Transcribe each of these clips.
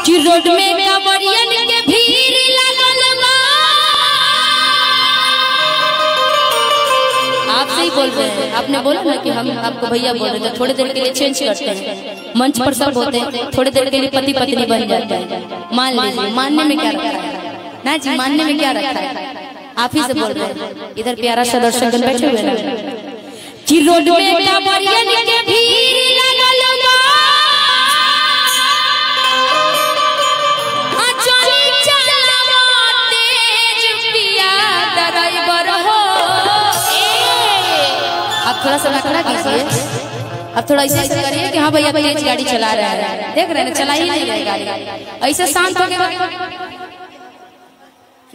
कि रोड में कांवरियन के भीड़ लागल बा। आपसे ही बोल रहे हैं, आपने बोला ना कि हम आपको भैया बोल रहे थे, थोड़ी देर के लिए चेंज करते हैं, मंच पर सब होते हैं, थोड़ी देर के लिए पति पत्नी बन जाते हैं। मान लीजिए, मानने में क्या रखा है ना जी, मानने में क्या रखा है, आप ही से बोल रहे हैं। इधर प्यारा सा दर्शक बैठे हुए ना कि रोड में कांवरियन के भीड़ लागल बा। आप थोड़ा सा नखरा कीजिए, अब थोड़ा ऐसे करिए कि हाँ भैया तेज गाड़ी चला रहा है, देख रहे हैं चला ही नहीं रही गाड़ी, ऐसे शांत होके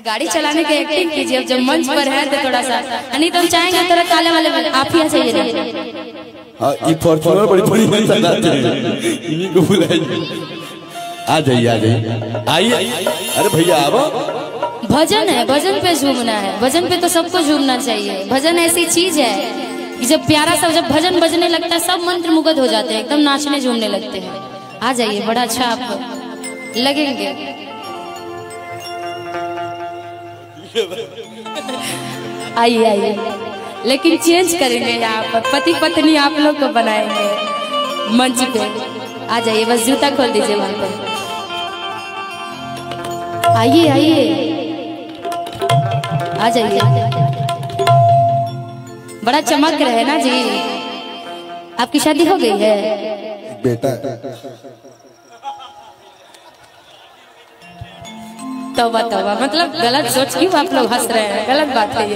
गाड़ी चलाने की एक्टिंग कीजिए। अब जब मंच पर है तो थोड़ा सा, नहीं तो हम चाहेंगे थोड़ा काले वाले आप ही ऐसे ही ये फॉर्च्यूनर बड़ी बड़ी नहीं चलाते हैं, इन्हीं को बुलाइए। आ जाइए आ जाइए, आइए। अरे भैया अब भजन है, भजन पे झूमना है, भजन पे तो सबको झूमना चाहिए। भजन ऐसी चीज है कि जब प्यारा सा जब भजन बजने लगता है सब मंत्र मुग्ध हो जाते हैं, एकदम नाचने झूमने लगते हैं। आ जाइए, बड़ा अच्छा आपको लगेंगे। आइए आइए, लेकिन चेंज करेंगे यहाँ पर, पति पत्नी आप लोग को बनाएंगे मंच पे। आ जाइए, बस जूता खोल दीजिए वहां पर। आइए आइए, आ जाइए। बड़ा चमक रहे है ना जी। आपकी शादी हो गई है? बेटा तौबा तौबा, मतलब गलत सोच क्यों आप लोग हंस रहे हैं, गलत बात है ये।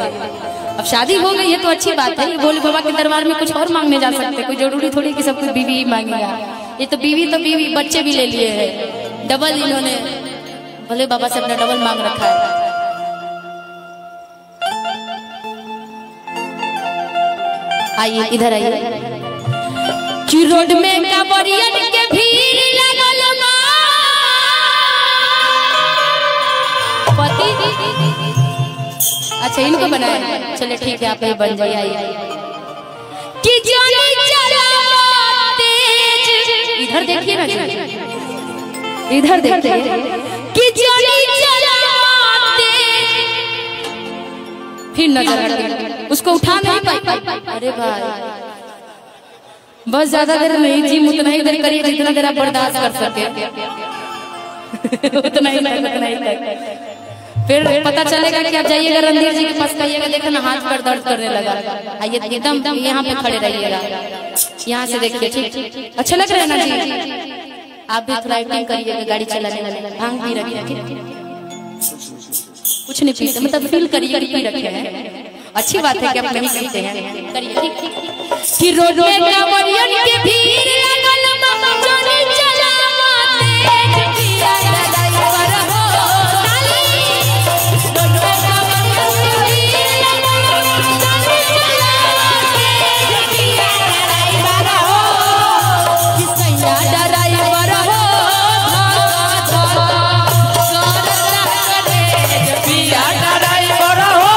अब शादी हो गई है तो अच्छी बात है, भोले बाबा के दरबार में कुछ और मांगने जा सकते, कोई जरूरी थोड़ी कि सब कुछ बीवी ही मांगेगा। ये तो बीवी, बच्चे भी ले लिए हैं, डबल इन्होंने भोले बाबा से अपना डबल मांग रखा है। आइए इधर आइए। कि रोड में कांवरियन के भीड़ लागल बा। पति अच्छा इनको बनाया, चलिए ठीक है, आप ही बन जाइए। आइए कि जाने चला तेज, इधर देखिए ना जी, इधर देखिए कि जाने चला तेज, फिर नजर हटी, उसको उठा नहीं पाई। अरे भाई बस ज्यादा देर नहीं जी, उतना ही देर करिए जितना देर आप बर्दाश्त कर सके, उतना ही तक। फिर पता चलेगा कि आप जाइएगा रणधीर जी के पास, कहिएगा देखो ना हाथ पर दर्द करने लगा। आइए एकदम यहाँ पे खड़े रहिएगा, यहाँ से देखिए, ठीक अच्छा लग रहा है ना जी। आप भी थोड़ा एक्टिंग करिएगा, गाड़ी चलाने वाले भांग भी रखिए, कुछ नहीं पीते, मतलब फील करिए पी रखे हैं, अच्छी बात है कि आप नहीं पीते हैं, करिए। कि रोड में कांवरियन के भीड़ लागल बा, जाने चला तेज पिया ड्राइवर हो। रोड में कांवरियन के भीड़ लागल बा, जाने चला तेज पिया ड्राइवर हो। कि सैया ड्राइवर हो, पिया ड्राइवर हो।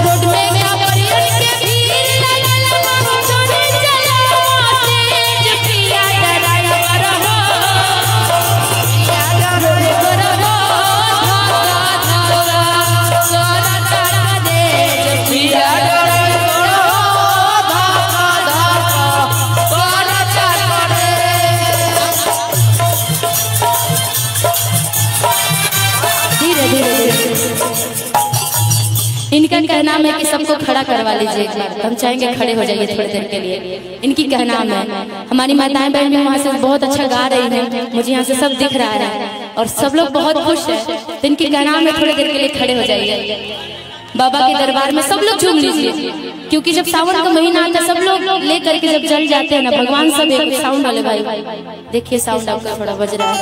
रोड में कांवरियन के भीड़ लागल बा, जाने चला तेज पिया ड्राइवर हो। पिया ड्राइवर हो, पिया इनका कहना है कि सबको खड़ा करवा लीजिए, हम चाहेंगे खड़े हो जाइए थोड़ी देर के लिए। इनकी कहना है, हमारी माताएं बहन वहाँ से बहुत अच्छा गा रही हैं, मुझे यहाँ से सब दिख रहा है और सब लोग बहुत खुश हैं, तो इनकी कहना में थोड़ी देर के लिए खड़े हो जाइए। बाबा के दरबार में सब लोग झूम लीजिए, क्योंकि जब सावन का महीना आता है सब लोग लेकर के जब जल जाते हैं ना, भगवान सब एक साउंड वाले भाई देखिए, साउंड आपका थोड़ा बज रहा है,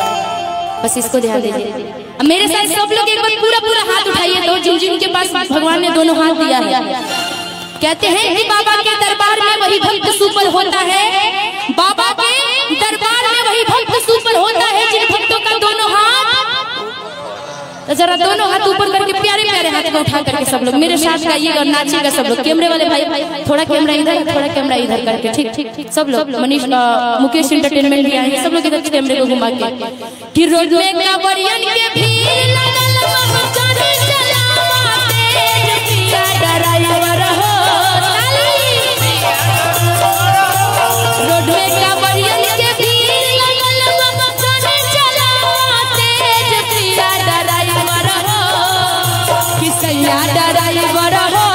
बस इसको ध्यान दीजिए। मेरे साथ सब लोग एक बार पूरा हाथ उठाइए, तो जिनके पास भगवान ने दोनों हाथ दिया है। कहते हैं कि बाबा के दरबार में वही भक्त सुपर होता है, बाबा के दरबार में वही भक्त सुपर होता है जिन भक्तों का दोनों हाथ तो जरा दोनों हाथ ऊपर करके प्यारे प्यारे हाथ को उठा करके सब लोग मेरे साथ गाइएगा और नाचिएगा सब लोग। कैमरे वाले भाई थोड़ा कैमरा इधर, थोड़ा कैमरा इधर करके, ठीक ठीक सब लोग। मनीष मुकेश एंटरटेनमेंट भी आएंगे, सब लोग इधर कैमरे को घुमा के कि रोड में कांवरियन के भीड़ लगल चले चलाते पिया ड्राइवर हो रोड में कांवरियन के भीड़ लगल चले चलाते पिया ड्राइवर हो कि सैया ड्राइवर हो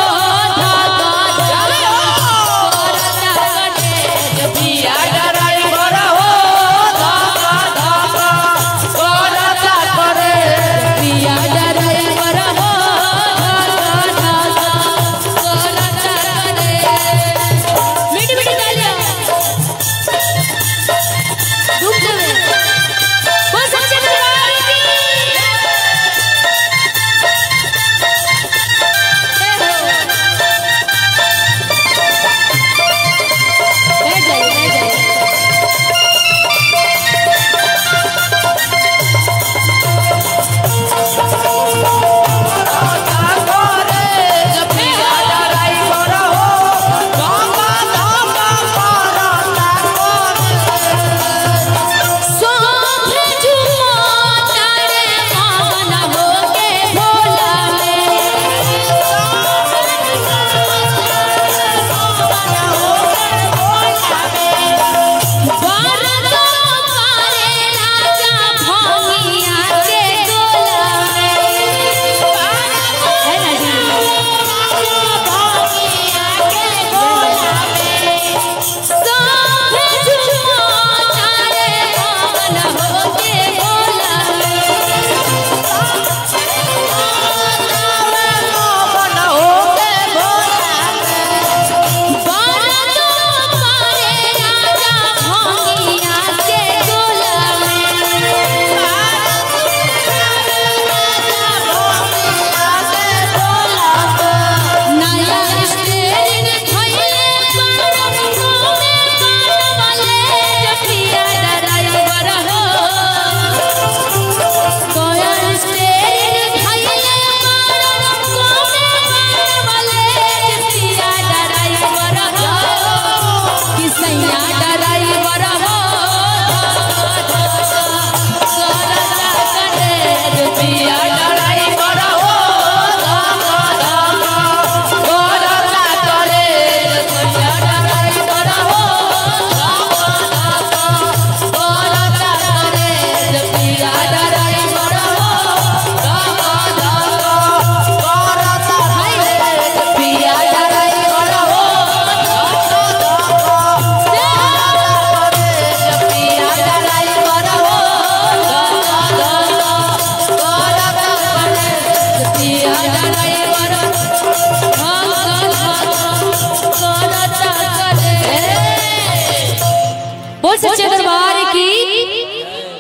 सच्चे दरबार की।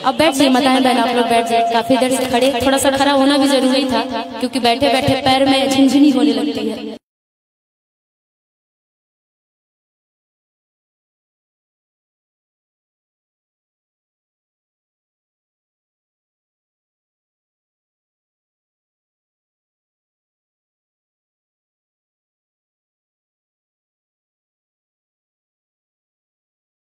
अब बैठ जाइए माताएं बहन, आप लोग बैठ जाइए। काफी देर से खड़े, थोड़ा सा खड़ा होना भी जरूरी था क्योंकि बैठे बैठे पैर में झिनझिनी होने लगती है।